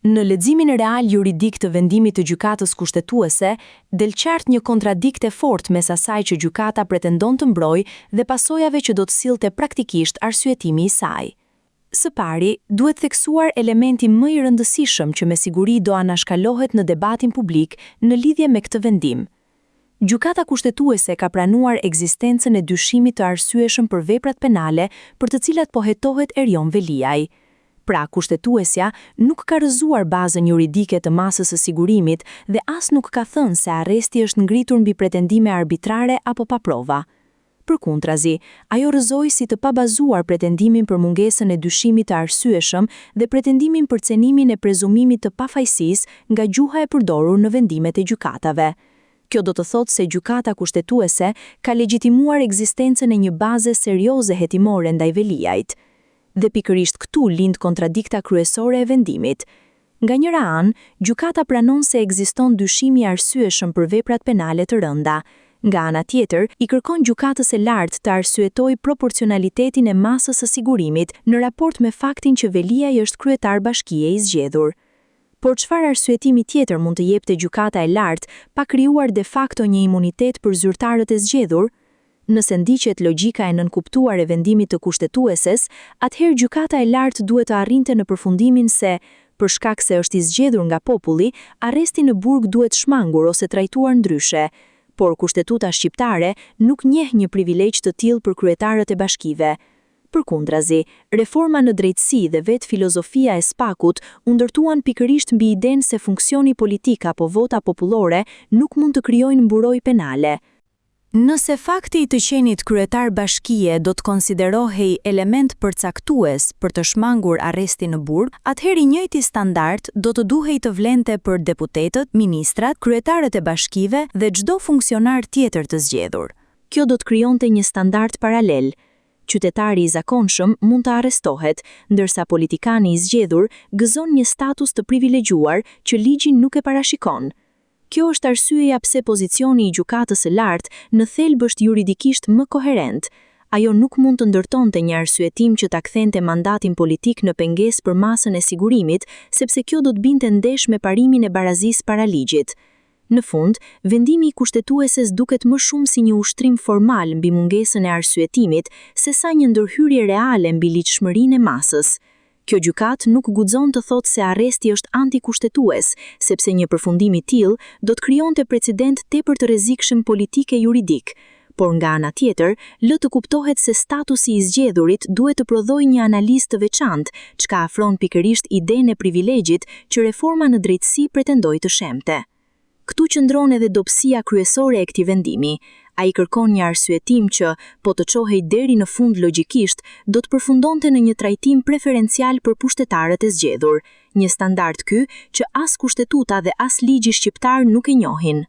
Në leximin real juridik të vendimit të gjykatës kushtetuese, del qartë një kontradikte fortë mes asaj që gjykata pretendon të mbrojë dhe pasojave që do të sillte praktikisht arsyetimi i saj. Së pari, duhet theksuar elementi më i rëndësishëm që me siguri do anashkalohet në debatin publik në lidhje me këtë vendim. Gjykata kushtetuese ka pranuar ekzistencën e dyshimit të arsyeshëm për veprat penale për të cilat po hetohet Erion Veliaj. Pra, kushtetuesja nuk ka rrëzuar bazën juridike të masës së sigurimit dhe as nuk ka thënë se arresti është ngritur mbi pretendime arbitrare apo pa prova. Përkundrazi, ajo rrëzoi si të pabazuar pretendimin për mungesën e dyshimit të arsyeshëm dhe pretendimin për cenimin e prezumimit të pafajësisë nga gjuha e përdorur në vendimet e gjykatave. Kjo do të thotë se gjykata kushtetuese ka legjitimuar ekzistencën e një baze serioze hetimore ndaj Veliajt. Dhe pikërisht këtu lind kontradikta kryesore e vendimit. Nga njëra anë, gjykata pranon se ekziston dyshimi arsyeshëm për veprat penale të rënda. Nga ana tjetër, i kërkon gjykatës së lartë të arsyetojë proporcionalitetin e masës së sigurimit në raport me faktin që Veliaj është kryetar bashkie i zgjedhur. Por çfarë arsyetimi tjetër mund të jepte gjykata e lartë pa krijuar de facto një imunitet për zyrtarët e zgjedhur? Nëse ndiqet logjika e nënkuptuar e vendimit të kushtetueses, atëherë gjykata e lartë duhet të arrinte në përfundimin se, për shkak se është i zgjedhur nga populli, arresti në burg duhet shmangur ose trajtuar ndryshe, por kushtetuta shqiptare nuk njeh një privilegj të tillë për kryetarët e bashkive. Përkundrazi, reforma në drejtësi dhe vetë filozofia e Spakut u ndërtuan pikërisht mbi idenë se funksioni politik apo vota popullore nuk mund të krijojnë mburojë penale. Nëse fakti i të qenit kryetar bashkie do të konsiderohej element përcaktues për të shmangur arresti në burg, atëherë i njëjti standard do të duhej të vlente për deputetët, ministrat, kryetarët e bashkive dhe çdo funksionar tjetër të zgjedhur. Kjo do të krijonte një standard paralel. Qytetari i zakonshëm mund të arrestohet, ndërsa politikani i zgjedhur gëzon një status të privilegjuar që ligji nuk e parashikon. Kjo është arsyeja pse pozicioni i gjykatës së lartë në thelb është juridikisht më koherent. Ajo nuk mund të ndërtonte një arsyetim që ta kthente mandatin politik në pengesë për masën e sigurimit, sepse kjo do të binte ndesh me parimin e barazisë para ligjit. Në fund, vendimi i kushtetueses duket më shumë si një ushtrim formal mbi mungesën e arsyetimit, sesa një ndërhyrje reale mbi ligjshmërinë e masës. Kjo gjykat nuk guxon të thotë se arresti është antikushtetues, sepse një përfundim i tillë do të krijonte precedent tepër të rrezikshëm politik e juridik. Por nga ana tjetër, lë të kuptohet se statusi i zgjedhurit duhet të prodhojë një analizë të veçantë, çka afron pikërisht idenë e privilegjit që reforma në drejtësi pretendoi të shemte. Këtu qëndron edhe dobësia kryesore e këtij vendimi. Ai kërkon një arsyetim që, po të çohej deri në fund logjikisht, do të përfundonte në një trajtim preferencial për pushtetarët e zgjedhur, një standard ky që as kushtetuta dhe as ligji shqiptar nuk e njohin.